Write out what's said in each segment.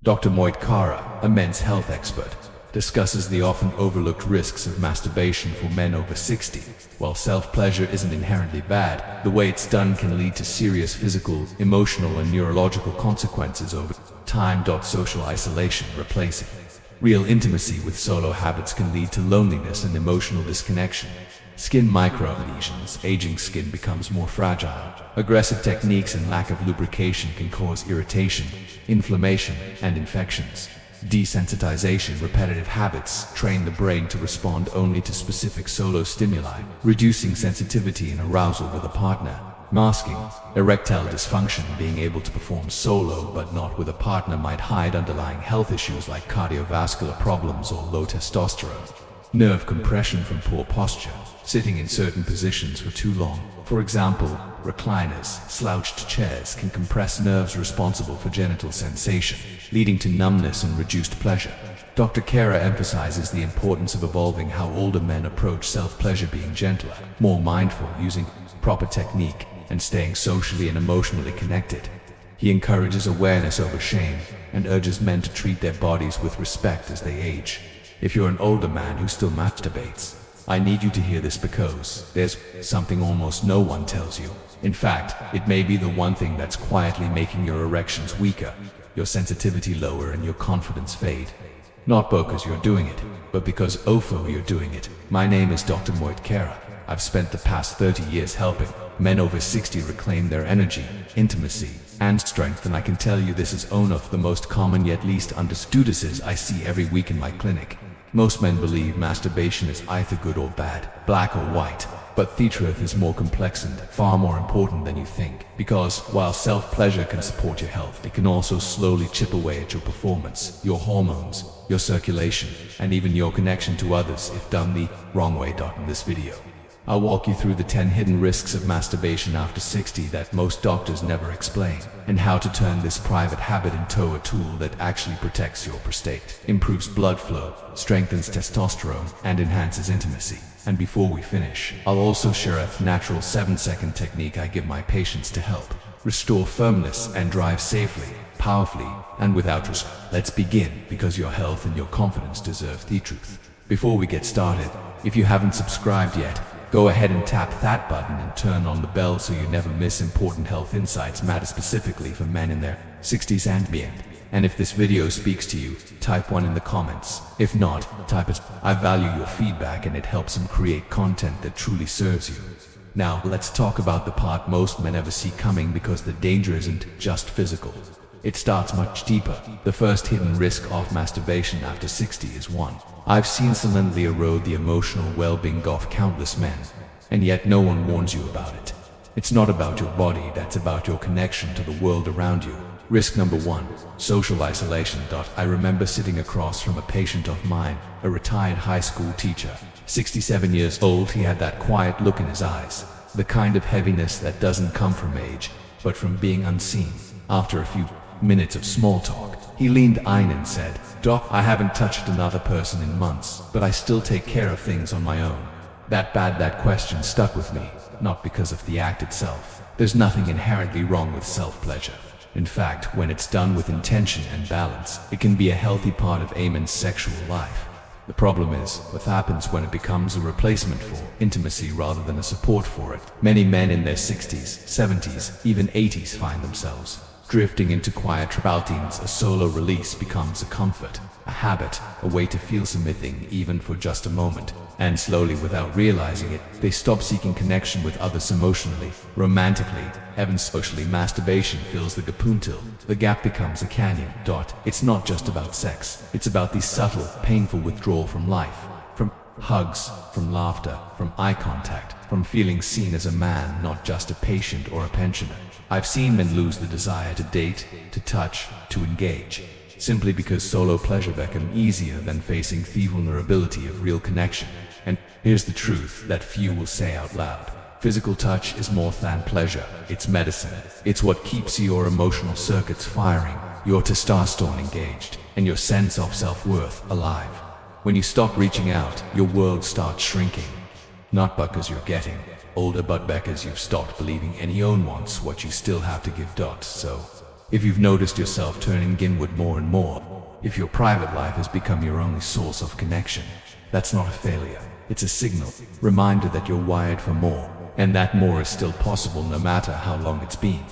Dr. Moitkara, a men's health expert, discusses the often overlooked risks of masturbation for men over 60. While self-pleasure isn't inherently bad, the way it's done can lead to serious physical, emotional, and neurological consequences over time. Social isolation. Replacing real intimacy with solo habits can lead to loneliness and emotional disconnection. Skin micro-lesions. Aging skin becomes more fragile. Aggressive techniques and lack of lubrication can cause irritation, inflammation, and infections. Desensitization. Repetitive habits train the brain to respond only to specific solo stimuli, reducing sensitivity and arousal with a partner. Masking. Erectile dysfunction. Being able to perform solo but not with a partner might hide underlying health issues like cardiovascular problems or low testosterone. Nerve compression from poor posture. Sitting in certain positions for too long, for example, recliners, slouched chairs, can compress nerves responsible for genital sensation, leading to numbness and reduced pleasure. Dr. Kara emphasizes the importance of evolving how older men approach self-pleasure, being gentler, more mindful, using proper technique, and staying socially and emotionally connected. He encourages awareness over shame and urges men to treat their bodies with respect as they age. If you're an older man who still masturbates, I need you to hear this, because there's something almost no one tells you. In fact, it may be the one thing that's quietly making your erections weaker, your sensitivity lower, and your confidence fade. Not because you're doing it, but because OFO you're doing it. My name is Dr. Moitkara. I've spent the past 30 years helping men over 60 reclaim their energy, intimacy, and strength, and I can tell you this is one of the most common yet least understood diseases I see every week in my clinic. Most men believe masturbation is either good or bad, black or white, but the truth is more complex and far more important than you think. Because while self-pleasure can support your health, it can also slowly chip away at your performance, your hormones, your circulation, and even your connection to others if done the wrong way. In this video, I'll walk you through the 10 hidden risks of masturbation after 60 that most doctors never explain, and how to turn this private habit into a tool that actually protects your prostate, improves blood flow, strengthens testosterone, and enhances intimacy. And before we finish, I'll also share a natural 7-second technique I give my patients to help restore firmness and drive safely, powerfully, and without risk. Let's begin, because your health and your confidence deserve the truth. Before we get started, if you haven't subscribed yet, go ahead and tap that button and turn on the bell so you never miss important health insights matter specifically for men in their 60s and beyond. And if this video speaks to you, type 1 in the comments. If not, type it. I value your feedback, and it helps him create content that truly serves you. Now, let's talk about the part most men ever see coming, because the danger isn't just physical. It starts much deeper. The first hidden risk of masturbation after 60 is one I've seen silently erode the emotional well-being of countless men, and yet no one warns you about it. It's not about your body, that's about your connection to the world around you. Risk number 1, social isolation. I remember sitting across from a patient of mine, a retired high school teacher, 67 years old. He had that quiet look in his eyes, the kind of heaviness that doesn't come from age, but from being unseen. After a few minutes of small talk, he leaned in and said, "Doc, I haven't touched another person in months, but I still take care of things on my own." That question stuck with me, not because of the act itself. There's nothing inherently wrong with self-pleasure. In fact, when it's done with intention and balance, it can be a healthy part of a man's sexual life. The problem is what happens when it becomes a replacement for intimacy rather than a support for it. Many men in their 60s, 70s, even 80s find themselves drifting into quiet routines. A solo release becomes a comfort, a habit, a way to feel something even for just a moment. And slowly, without realizing it, they stop seeking connection with others emotionally, romantically, even socially. Masturbation fills the gap until the gap becomes a canyon. It's not just about sex, it's about the subtle, painful withdrawal from life. From hugs, from laughter, from eye contact, from feeling seen as a man, not just a patient or a pensioner. I've seen men lose the desire to date, to touch, to engage, simply because solo pleasure became easier than facing the vulnerability of real connection. And here's the truth that few will say out loud. Physical touch is more than pleasure, it's medicine. It's what keeps your emotional circuits firing, your testosterone engaged, and your sense of self-worth alive. When you stop reaching out, your world starts shrinking. Not because you're getting older, but because you've stopped believing anyone wants what you still have to give. So If you've noticed yourself turning inward more and more, if your private life has become your only source of connection, that's not a failure. It's a signal, reminder that you're wired for more, and that more is still possible no matter how long it's been.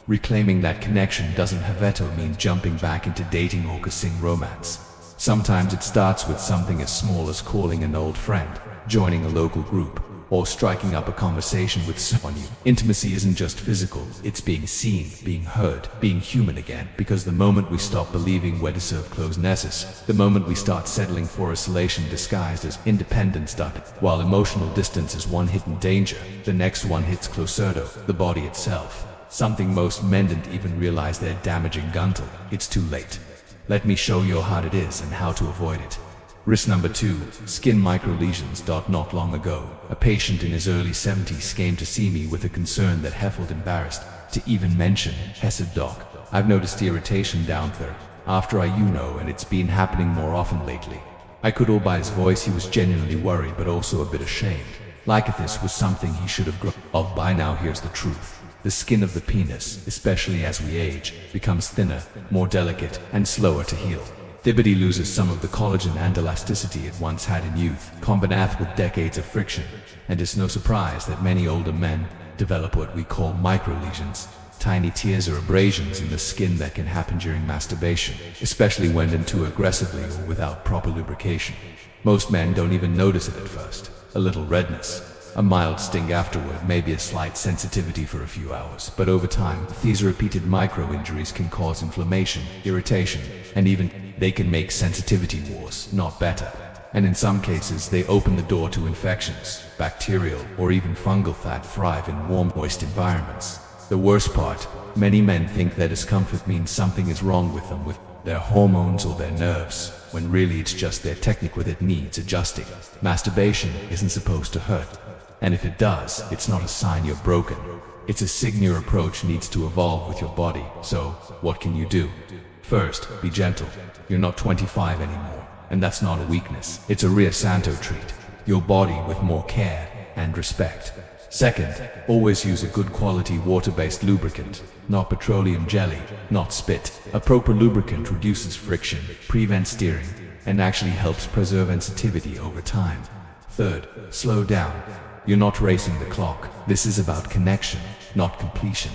Reclaiming that connection doesn't have to mean jumping back into dating or kissing romance. Sometimes it starts with something as small as calling an old friend, joining a local group, or striking up a conversation with someone new. Intimacy isn't just physical, it's being seen, being heard, being human again. Because the moment we stop believing we're deserve closeness, the moment we start settling for isolation disguised as independence, while emotional distance is one hidden danger, the next one hits closer to the body itself. Something most men don't even realize they're damaging until it's too late. Let me show you how it is and how to avoid it. Risk number 2, skin microlesions. Not long ago, a patient in his early 70s came to see me with a concern that he felt embarrassed to even mention. He said, "Doc, I've noticed irritation down there after and it's been happening more often lately." I could all by his voice he was genuinely worried but also a bit ashamed. Like if this was something he should have grown up by now. Here's the truth. The skin of the penis, especially as we age, becomes thinner, more delicate, and slower to heal. The body loses some of the collagen and elasticity it once had in youth, combined with decades of friction, and it's no surprise that many older men develop what we call microlesions, tiny tears or abrasions in the skin that can happen during masturbation, especially when done too aggressively or without proper lubrication. Most men don't even notice it at first. A little redness, a mild sting afterward, maybe a slight sensitivity for a few hours, but over time, these repeated micro-injuries can cause inflammation, irritation, and even they can make sensitivity worse, not better. And in some cases, they open the door to infections, bacterial or even fungal that thrive in warm, moist environments. The worst part, many men think that discomfort means something is wrong with them, with their hormones or their nerves, when really it's just their technique with it needs adjusting. Masturbation isn't supposed to hurt. And if it does, it's not a sign you're broken. It's a sign your approach needs to evolve with your body. So, what can you do? First, be gentle. You're not 25 anymore, and that's not a weakness. It's a Rio Santo treat your body with more care and respect. Second, always use a good quality water-based lubricant, not petroleum jelly, not spit. A proper lubricant reduces friction, prevents steering, and actually helps preserve sensitivity over time. Third, slow down. You're not racing the clock. This is about connection, not completion.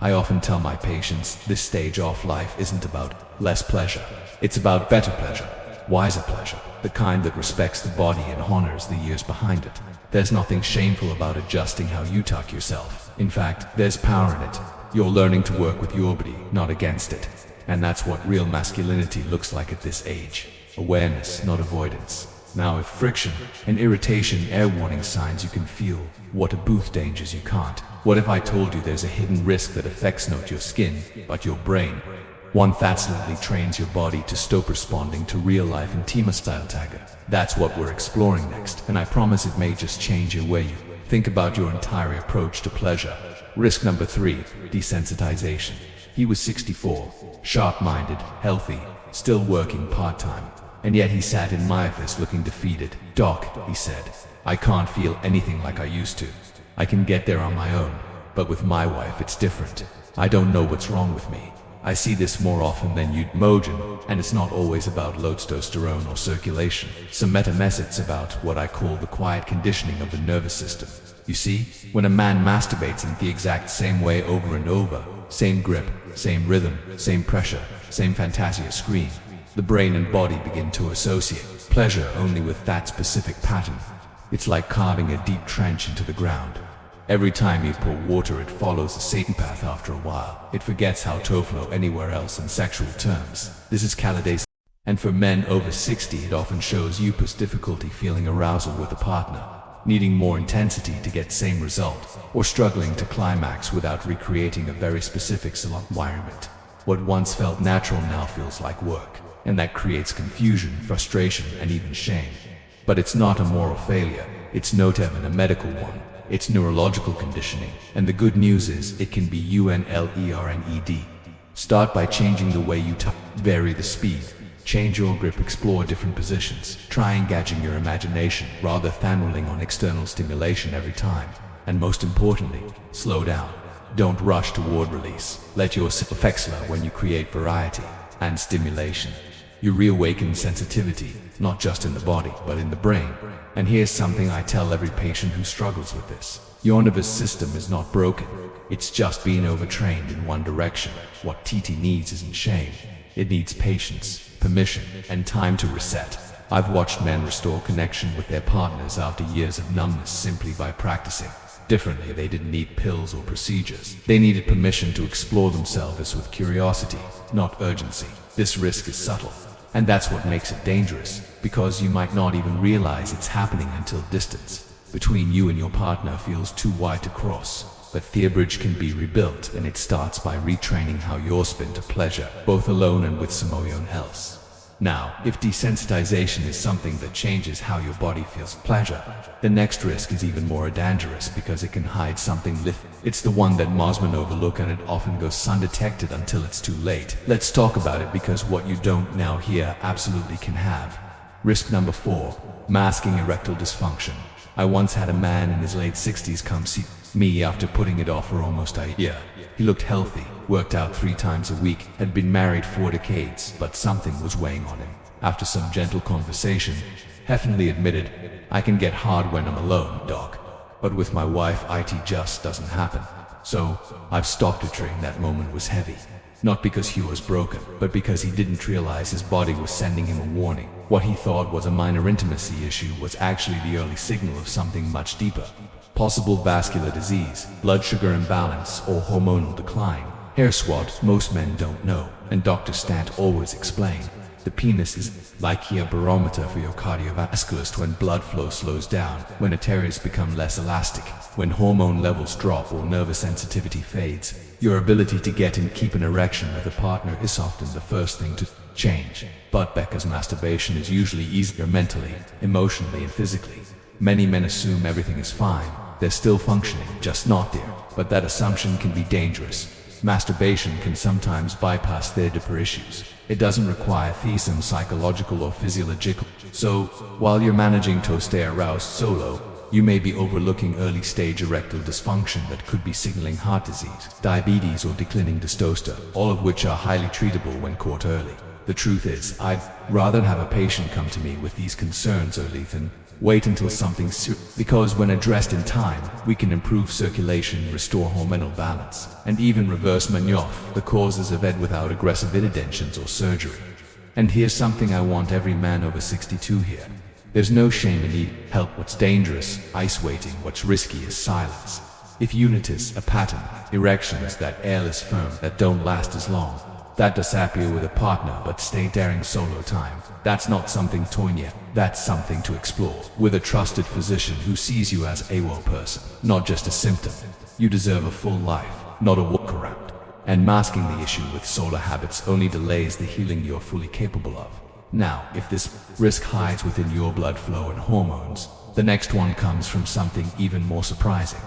I often tell my patients this stage of life isn't about less pleasure. It's about better pleasure, wiser pleasure, the kind that respects the body and honors the years behind it. There's nothing shameful about adjusting how you tuck yourself. In fact, there's power in it. You're learning to work with your body, not against it. And that's what real masculinity looks like at this age. Awareness, not avoidance. Now if friction and irritation are warning signs you can feel, what about dangers you can't? What if I told you there's a hidden risk that affects not your skin, but your brain? One that slowly trains your body to stop responding to real-life intima-style tagger. That's what we're exploring next, and I promise it may just change your way you think about your entire approach to pleasure. Risk number 3, desensitization. He was 64, sharp-minded, healthy, still working part-time. And yet he sat in my office looking defeated. "Doc," he said, "I can't feel anything like I used to. I can get there on my own, but with my wife it's different. I don't know what's wrong with me. I see this more often than you'd imagine, and it's not always about low testosterone or circulation. Some meta-methods about what I call the quiet conditioning of the nervous system. You see, when a man masturbates in the exact same way over and over, same grip, same rhythm, same pressure, same fantasia scream, the brain and body begin to associate pleasure only with that specific pattern. It's like carving a deep trench into the ground. Every time you pour water, it follows the Satan path. After a while, it forgets how to flow anywhere else in sexual terms. This is calidation. And for men over 60, it often shows upus difficulty feeling arousal with a partner, needing more intensity to get same result, or struggling to climax without recreating a very specific environment. What once felt natural now feels like work. And that creates confusion, frustration, and even shame. But it's not a moral failure, it's not even a medical one. It's neurological conditioning, and the good news is it can be unlearned. Start by changing the way you tuck, vary the speed, change your grip, explore different positions, try engaging your imagination rather than relying on external stimulation every time. And most importantly, slow down. Don't rush toward release. Let your effects slow when you create variety and stimulation. You reawaken sensitivity, not just in the body, but in the brain. And here's something I tell every patient who struggles with this. Your nervous system is not broken. It's just being overtrained in one direction. What TT needs isn't shame. It needs patience, permission, and time to reset. I've watched men restore connection with their partners after years of numbness simply by practicing differently. They didn't need pills or procedures. They needed permission to explore themselves with curiosity, not urgency. This risk is subtle, and that's what makes it dangerous, because you might not even realize it's happening until distance between you and your partner feels too wide to cross. But the bridge can be rebuilt, and it starts by retraining how you're spin to pleasure, both alone and with someone else. Now, if desensitization is something that changes how your body feels pleasure, the next risk is even more dangerous because it can hide something It's the one that most men overlook, and it often goes undetected until it's too late. Let's talk about it, because what you don't now hear absolutely can have. Risk number 4, masking erectile dysfunction. I once had a man in his late 60s come see me after putting it off for almost a year. He looked healthy, worked out 3 times a week, had been married 4 decades, but something was weighing on him. After some gentle conversation, healthily admitted, "I can get hard when I'm alone, doc. But with my wife, it just doesn't happen." So, I've stopped it. That moment was heavy. Not because he was broken, but because he didn't realize his body was sending him a warning. What he thought was a minor intimacy issue was actually the early signal of something much deeper. Possible vascular disease, blood sugar imbalance, or hormonal decline. Here's what most men don't know, and Dr. Stant always explained. The penis is like a barometer for your cardiovascular. When blood flow slows down, when arteries become less elastic, when hormone levels drop or nervous sensitivity fades, your ability to get and keep an erection with a partner is often the first thing to change. But because masturbation is usually easier mentally, emotionally, and physically, many men assume everything is fine. They're still functioning, just not there. But that assumption can be dangerous. Masturbation can sometimes bypass their deeper issues. It doesn't require some psychological or physiological. So, while you're managing to stay aroused solo, you may be overlooking early-stage erectile dysfunction that could be signaling heart disease, diabetes, or declining testosterone, all of which are highly treatable when caught early. The truth is, I'd rather have a patient come to me with these concerns early than wait until something's serious, because when addressed in time, we can improve circulation, restore hormonal balance, and even reverse many of the causes of it without aggressive interventions or surgery. And here's something I want every man over 62 here. There's no shame in needing help. What's dangerous, ice waiting. What's risky is silence. If you notice a pattern, erections that airless firm, that don't last as long, that disappear with a partner but stay during solo time, that's not something to toy. That's something to explore with a trusted physician who sees you as a well person, not just a symptom. You deserve a full life, not a walk-around. And masking the issue with solo habits only delays the healing you're fully capable of. Now, if this risk hides within your blood flow and hormones, the next one comes from something even more surprising.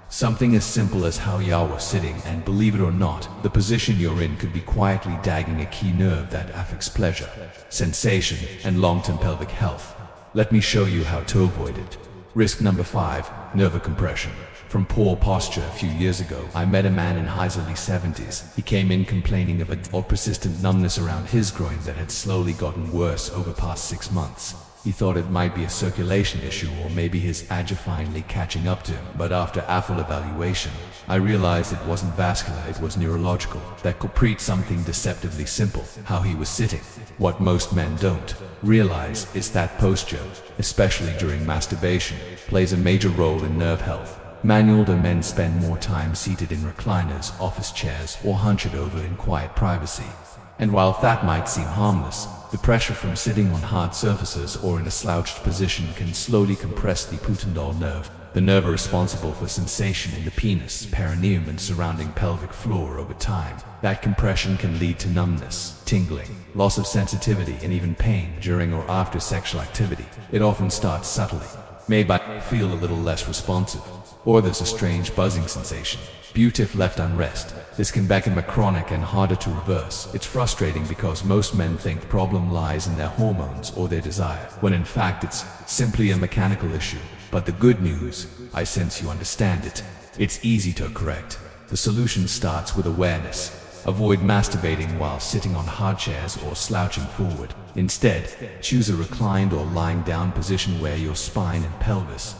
Something as simple as how you are sitting, and believe it or not, the position you're in could be quietly dagging a key nerve that affects pleasure, sensation, and long-term pelvic health. Let me show you how to avoid it. Risk number 5, nerve compression. From poor posture a few years ago, I met a man in his early 70s. He came in complaining of a persistent numbness around his groin that had slowly gotten worse over past 6 months. He thought it might be a circulation issue, or maybe his age finally catching up to him. But after a full evaluation, I realized it wasn't vascular, it was neurological. That culprit something deceptively simple: how he was sitting. What most men don't realize is that posture, especially during masturbation, plays a major role in nerve health. Older men spend more time seated in recliners, office chairs, or hunched over in quiet privacy. And while that might seem harmless, the pressure from sitting on hard surfaces or in a slouched position can slowly compress the pudendal nerve, the nerve responsible for sensation in the penis, perineum, and surrounding pelvic floor. Over time, that compression can lead to numbness, tingling, loss of sensitivity, and even pain during or after sexual activity. It often starts subtly. Maybe feel a little less responsive, or there's a strange buzzing sensation. But if left unrest, this can become a chronic and harder to reverse. It's frustrating because most men think the problem lies in their hormones or their desire, when in fact it's simply a mechanical issue. But the good news, I sense you understand it. It's easy to correct. The solution starts with awareness. Avoid masturbating while sitting on hard chairs or slouching forward. Instead, choose a reclined or lying down position where your spine and pelvis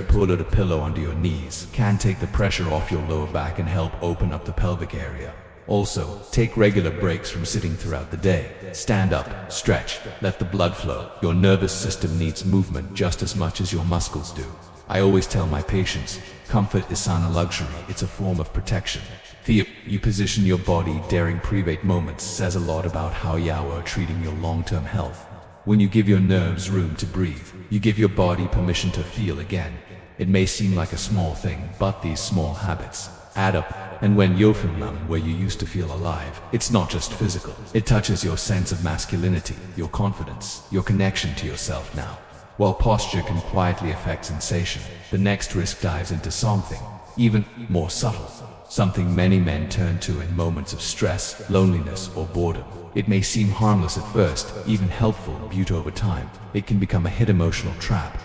put a pillow under your knees can take the pressure off your lower back and help open up the pelvic area. Also, take regular breaks from sitting throughout the day. Stand up, stretch, let the blood flow. Your nervous system needs movement just as much as your muscles do. I always tell my patients, comfort is not a luxury, it's a form of protection. You position your body during private moments says a lot about how you are treating your long-term health. When you give your nerves room to breathe, you give your body permission to feel again. It may seem like a small thing, but these small habits add up. And when you feel numb where you used to feel alive, it's not just physical. It touches your sense of masculinity, your confidence, your connection to yourself now. While posture can quietly affect sensation, the next risk dives into something even more subtle. Something many men turn to in moments of stress, loneliness, or boredom. It may seem harmless at first, even helpful, but over time, it can become a hidden emotional trap.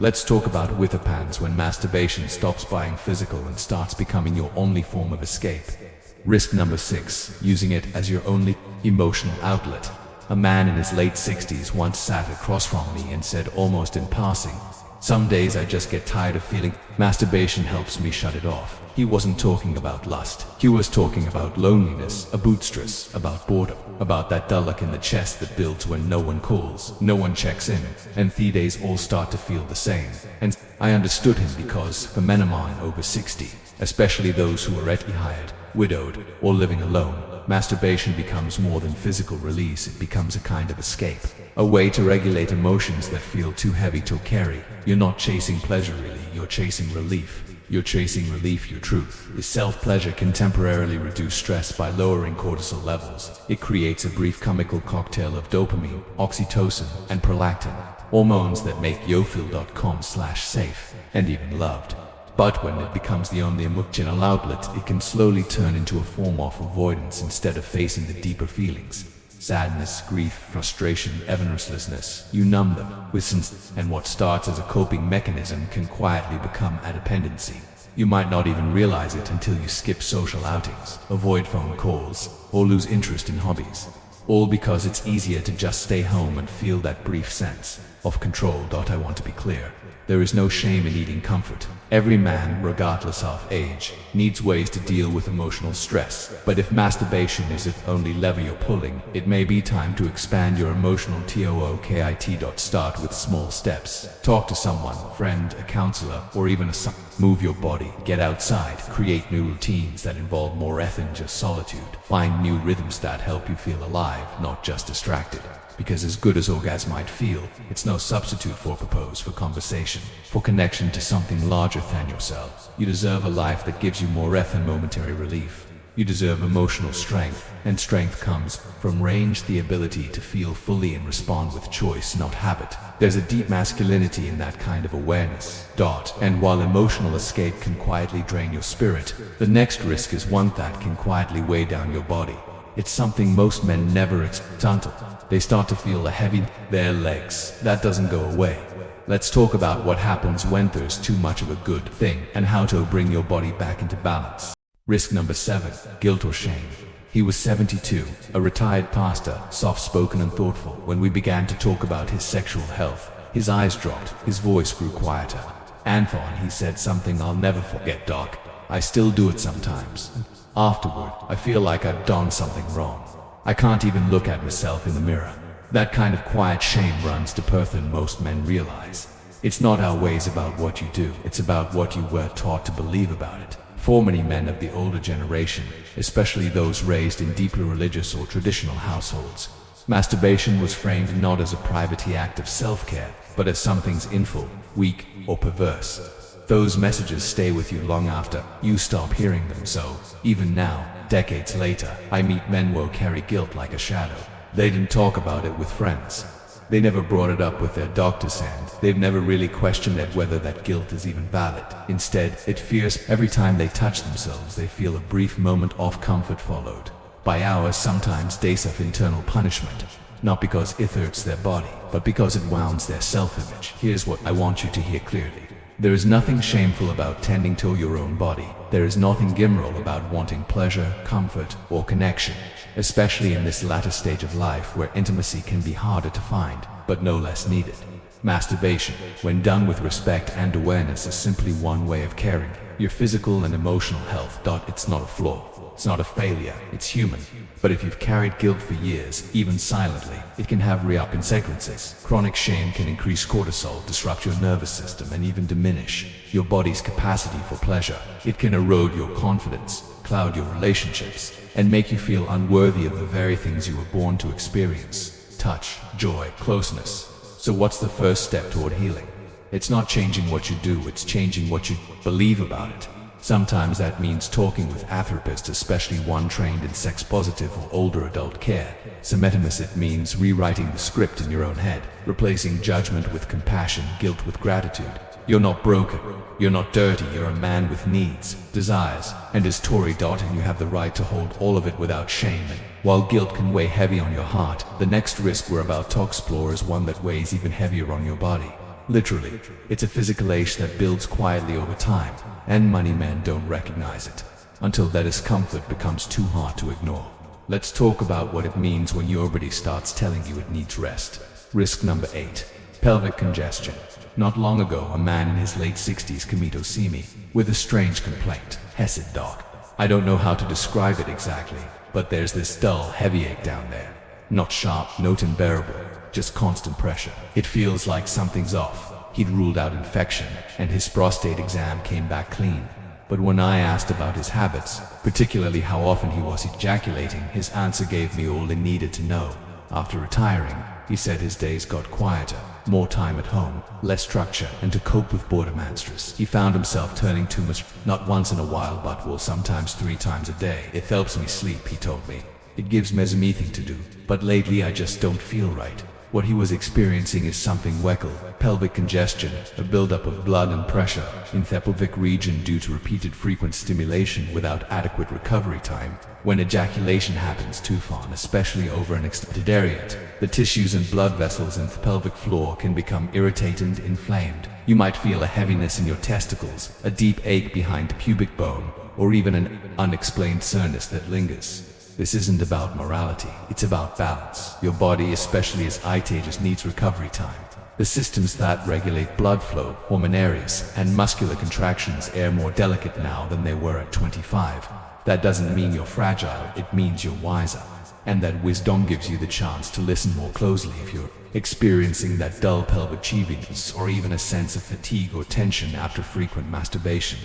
Let's talk about withapans when masturbation stops being physical and starts becoming your only form of escape. Risk number 6, using it as your only emotional outlet. A man in his late 60s once sat across from me and said almost in passing, "Some days I just get tired of feeling. Masturbation helps me shut it off." He wasn't talking about lust. He was talking about loneliness, about stress, about boredom, about that dullness in the chest that builds when no one calls, no one checks in, and the days all start to feel the same. And I understood him because for men of mine over 60, especially those who are retired, widowed, or living alone, masturbation becomes more than physical release. It becomes a kind of escape, a way to regulate emotions that feel too heavy to carry. You're not chasing pleasure really, you're chasing relief. You're chasing relief. Your truth is self-pleasure can temporarily reduce stress by lowering cortisol levels. It creates a brief chemical cocktail of dopamine, oxytocin, and prolactin, hormones that make yofeel.com/safe and even loved. But when it becomes the only emotional outlet, it can slowly turn into a form of avoidance instead of facing the deeper feelings. Sadness, grief, frustration, even restlessness. You numb them with and what starts as a coping mechanism can quietly become a dependency. You might not even realize it until you skip social outings, avoid phone calls, or lose interest in hobbies. All because it's easier to just stay home and feel that brief sense of control. I want to be clear. There is no shame in needing comfort. Every man, regardless of age, needs ways to deal with emotional stress. But if masturbation is the only lever you're pulling, it may be time to expand your emotional toolkit. Start with small steps. Talk to someone, a friend, a counselor, or even a son. Move your body, get outside, create new routines that involve more than just solitude. Find new rhythms that help you feel alive, not just distracted. Because as good as orgasm might feel, it's no substitute for conversation, for connection to something larger than yourself. You deserve a life that gives you more than momentary relief. You deserve emotional strength, and strength comes from range, the ability to feel fully and respond with choice, not habit. There's a deep masculinity in that kind of awareness. And while emotional escape can quietly drain your spirit, the next risk is one that can quietly weigh down your body. It's something most men never experience until they start to feel a heavy their legs. That doesn't go away. Let's talk about what happens when there's too much of a good thing and how to bring your body back into balance. Risk number 7, guilt or shame. He was 72, a retired pastor, soft-spoken and thoughtful. When we began to talk about his sexual health, his eyes dropped, his voice grew quieter. "Anthony," he said something I'll never forget, "Doc, I still do it sometimes. Afterward, I feel like I've done something wrong. I can't even look at myself in the mirror." That kind of quiet shame runs deeper than most men realize. It's not always about what you do, it's about what you were taught to believe about it. For many men of the older generation, especially those raised in deeply religious or traditional households, masturbation was framed not as a private act of self-care, but as something sinful, weak, or perverse. Those messages stay with you long after you stop hearing them. So, even now, decades later, I meet men who carry guilt like a shadow. They didn't talk about it with friends. They never brought it up with their doctors, and they've never really questioned it whether that guilt is even valid. Instead, it fears every time they touch themselves, they feel a brief moment of comfort followed by hours, sometimes days of internal punishment. Not because it hurts their body, but because it wounds their self-image. Here's what I want you to hear clearly. There is nothing shameful about tending to your own body. There is nothing gimmoral about wanting pleasure, comfort, or connection, especially in this latter stage of life where intimacy can be harder to find, but no less needed. Masturbation, when done with respect and awareness, is simply one way of caring your physical and emotional health. It's not a flaw. It's not a failure, it's human. But if you've carried guilt for years, even silently, it can have re-up consequences. Chronic shame can increase cortisol, disrupt your nervous system, and even diminish your body's capacity for pleasure. It can erode your confidence, cloud your relationships, and make you feel unworthy of the very things you were born to experience: touch, joy, closeness. So what's the first step toward healing? It's not changing what you do, it's changing what you believe about it. Sometimes that means talking with a therapist, especially one trained in sex-positive or older adult care. Sometimes it means rewriting the script in your own head, replacing judgment with compassion, guilt with gratitude. You're not broken, you're not dirty, you're a man with needs, desires, and is Tory. And you have the right to hold all of it without shame. And while guilt can weigh heavy on your heart, the next risk we're about to explore is one that weighs even heavier on your body. Literally, it's a physical ache that builds quietly over time, and many men don't recognize it until that discomfort becomes too hard to ignore. Let's talk about what it means when your body starts telling you it needs rest. Risk number 8. Pelvic congestion. Not long ago, a man in his late 60s came to see me with a strange complaint. Hesed doc. I don't know how to describe it exactly, but there's this dull, heavy ache down there. Not sharp, not unbearable, just constant pressure. It feels like something's off. He'd ruled out infection, and his prostate exam came back clean. But when I asked about his habits, particularly how often he was ejaculating, his answer gave me all I needed to know. After retiring, he said his days got quieter, more time at home, less structure, and to cope with boredom and stress, he found himself turning too much, not once in a while, but well, sometimes 3 times a day. It helps me sleep, he told me. It gives me something to do, but lately I just don't feel right. What he was experiencing is something we call pelvic congestion, a buildup of blood and pressure in the pelvic region due to repeated frequent stimulation without adequate recovery time. When ejaculation happens too far, especially over an extended area, the tissues and blood vessels in the pelvic floor can become irritated and inflamed. You might feel a heaviness in your testicles, a deep ache behind the pubic bone, or even an unexplained soreness that lingers. This isn't about morality, it's about balance. Your body, especially as it ages, needs recovery time. The systems that regulate blood flow, hormone areas, and muscular contractions are more delicate now than they were at 25. That doesn't mean you're fragile, it means you're wiser. And that wisdom gives you the chance to listen more closely if you're experiencing that dull pelvic heaviness or even a sense of fatigue or tension after frequent masturbation.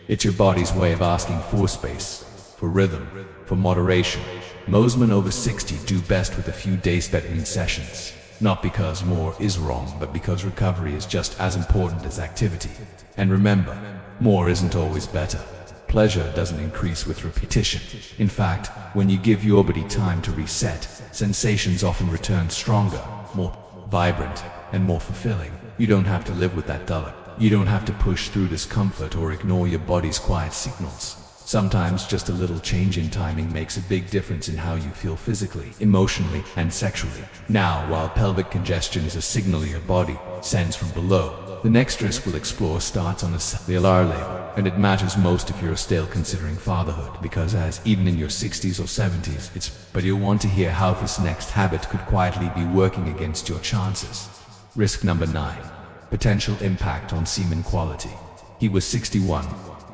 It's your body's way of asking for space, for rhythm, for moderation. Most men over 60 do best with a few days between sessions. Not because more is wrong, but because recovery is just as important as activity. And remember, more isn't always better. Pleasure doesn't increase with repetition. In fact, when you give your body time to reset, sensations often return stronger, more vibrant, and more fulfilling. You don't have to live with that dullard. You don't have to push through discomfort or ignore your body's quiet signals. Sometimes just a little change in timing makes a big difference in how you feel physically, emotionally, and sexually. Now, while pelvic congestion is a signal your body sends from below, the next risk we'll explore starts on the alarm level, and it matters most if you're still considering fatherhood, because as even in your 60s or 70s, but you'll want to hear how this next habit could quietly be working against your chances. Risk number 9. Potential impact on semen quality. He was 61.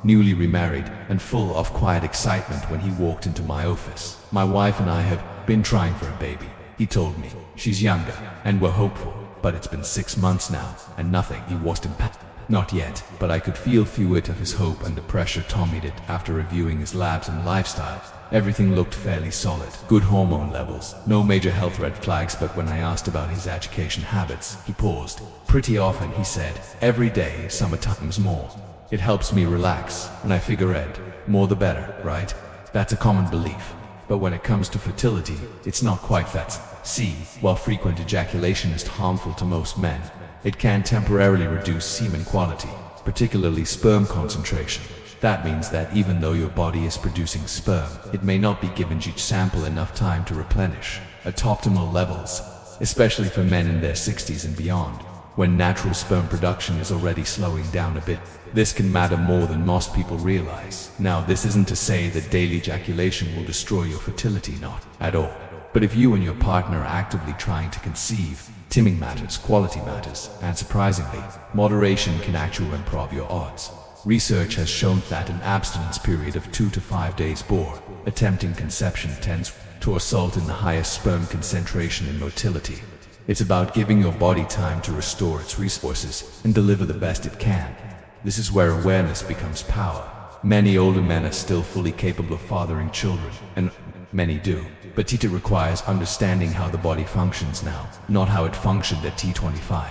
Newly remarried, and full of quiet excitement when he walked into my office. My wife and I have been trying for a baby, he told me. She's younger, and we're hopeful, but it's been 6 months now, and nothing. He wasn't impacted. Not yet, but I could feel through it of his hope and the pressure Tommy did. After reviewing his labs and lifestyle, everything looked fairly solid. Good hormone levels, no major health red flags, but when I asked about his education habits, he paused. Pretty often, he said, every day, sometimes more. It helps me relax, and I figure more the better, right? That's a common belief. But when it comes to fertility, it's not quite that. See, while frequent ejaculation is harmful to most men, it can temporarily reduce semen quality, particularly sperm concentration. That means that even though your body is producing sperm, it may not be giving each sample enough time to replenish at optimal levels, especially for men in their 60s and beyond. when natural sperm production is already slowing down a bit. This can matter more than most people realize. Now, this isn't to say that daily ejaculation will destroy your fertility, not at all. But if you and your partner are actively trying to conceive, timing matters, quality matters, and surprisingly, moderation can actually improve your odds. Research has shown that an abstinence period of 2 to 5 days before attempting conception tends to result in the highest sperm concentration and motility. It's about giving your body time to restore its resources and deliver the best it can. This is where awareness becomes power. Many older men are still fully capable of fathering children, and many do. But it requires understanding how the body functions now, not how it functioned at T25.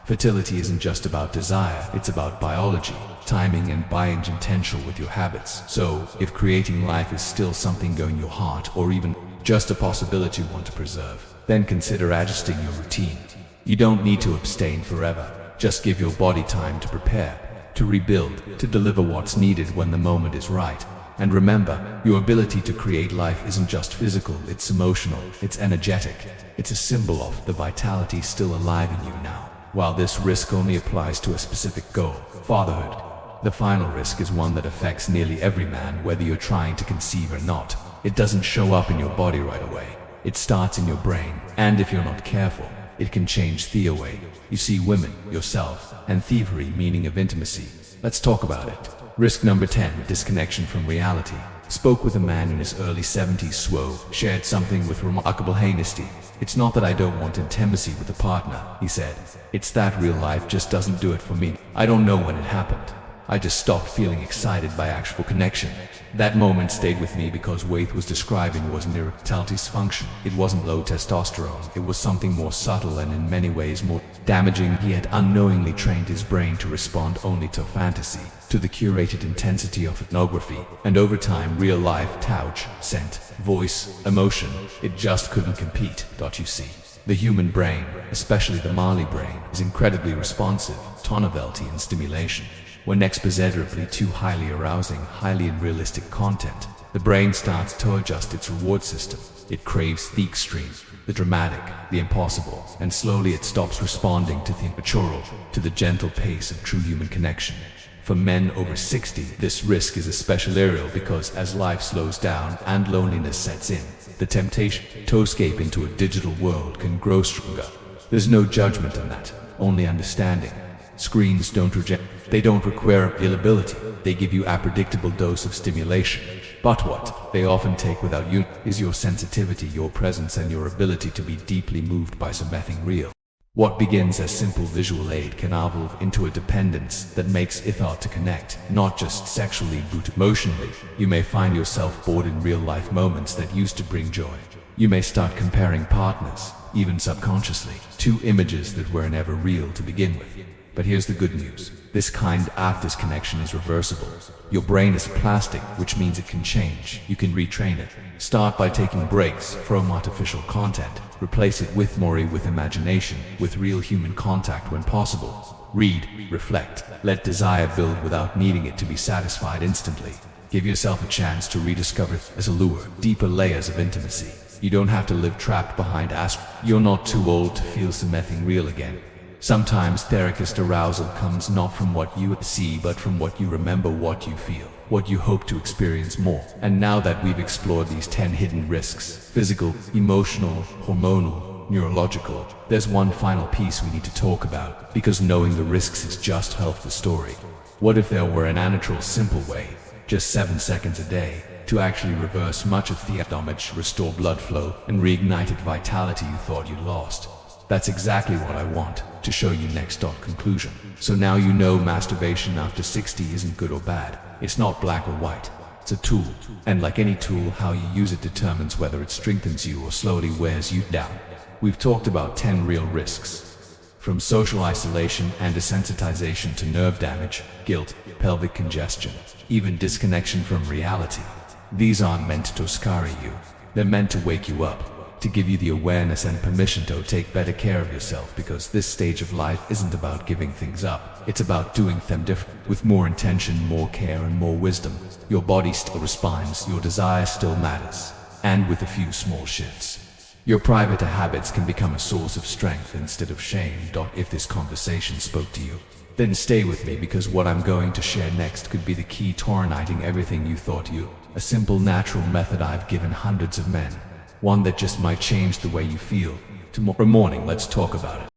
Fertility isn't just about desire, it's about biology, timing, and being intentional with your habits. So, if creating life is still something going your heart, or even just a possibility you want to preserve, then consider adjusting your routine. You don't need to abstain forever. Just give your body time to prepare, to rebuild, to deliver what's needed when the moment is right. And remember, your ability to create life isn't just physical, it's emotional, it's energetic. It's a symbol of the vitality still alive in you now. While this risk only applies to a specific goal, fatherhood, the final risk is one that affects nearly every man, whether you're trying to conceive or not. It doesn't show up in your body right away. It starts in your brain, and if you're not careful, it can change the way you see women, yourself, and thievery, meaning of intimacy. Let's talk about it. Risk number 10, disconnection from reality. Spoke with a man in his early 70s. Swo shared something with remarkable honesty. It's not that I don't want intimacy with a partner, he said. It's that real life just doesn't do it for me. I don't know when it happened. I just stopped feeling excited by actual connection. That moment stayed with me because what was describing wasn't erectile dysfunction. It wasn't low testosterone. It was something more subtle and in many ways more damaging. He had unknowingly trained his brain to respond only to fantasy, to the curated intensity of ethnography, and over time, real life touch, scent, voice, emotion, it just couldn't compete. You see, the human brain, especially the Mali brain, is incredibly responsive to novelty and stimulation. When expositorily too highly arousing, highly unrealistic content, the brain starts to adjust its reward system. It craves the extreme, the dramatic, the impossible, and slowly it stops responding to the natural, to the gentle pace of true human connection. For men over 60, this risk is especially real because as life slows down and loneliness sets in, the temptation to escape into a digital world can grow stronger. There's no judgment in that, only understanding. Screens don't reject, they don't require availability, they give you a predictable dose of stimulation. But what they often take without you is your sensitivity, your presence, and your ability to be deeply moved by something real. What begins as simple visual aid can evolve into a dependence that makes it hard to connect, not just sexually but emotionally. You may find yourself bored in real-life moments that used to bring joy. You may start comparing partners, even subconsciously, to images that were never real to begin with. But here's the good news. This kind of disconnection is reversible. Your brain is plastic, which means it can change. You can retrain it. Start by taking breaks from artificial content. Replace it with imagination, with real human contact when possible. Read, reflect, let desire build without needing it to be satisfied instantly. Give yourself a chance to rediscover as a lure, deeper layers of intimacy. You don't have to live trapped behind You're not too old to feel something real again. Sometimes therapist arousal comes not from what you see but from what you remember, what you feel, what you hope to experience more. And now that we've explored these 10 hidden risks, physical, emotional, hormonal, neurological, there's one final piece we need to talk about, because knowing the risks is just half the story. What if there were an unnatural, simple way, just 7 seconds a day, to actually reverse much of the damage, restore blood flow, and reignited vitality you thought you lost? That's exactly what I want to show you next. Conclusion. So now you know masturbation after 60 isn't good or bad. It's not black or white. It's a tool. And like any tool, how you use it determines whether it strengthens you or slowly wears you down. We've talked about 10 real risks. From social isolation and desensitization to nerve damage, guilt, pelvic congestion, even disconnection from reality. These aren't meant to scare you. They're meant to wake you up, to give you the awareness and permission to take better care of yourself, because this stage of life isn't about giving things up. It's about doing them different, with more intention, more care, and more wisdom. Your body still responds, your desire still matters, and with a few small shifts, Your private habits can become a source of strength instead of shame. If this conversation spoke to you, then stay with me, because what I'm going to share next could be the key to tornating everything you thought you. A simple, natural method I've given hundreds of men. One that just might change the way you feel. Tomorrow morning, let's talk about it.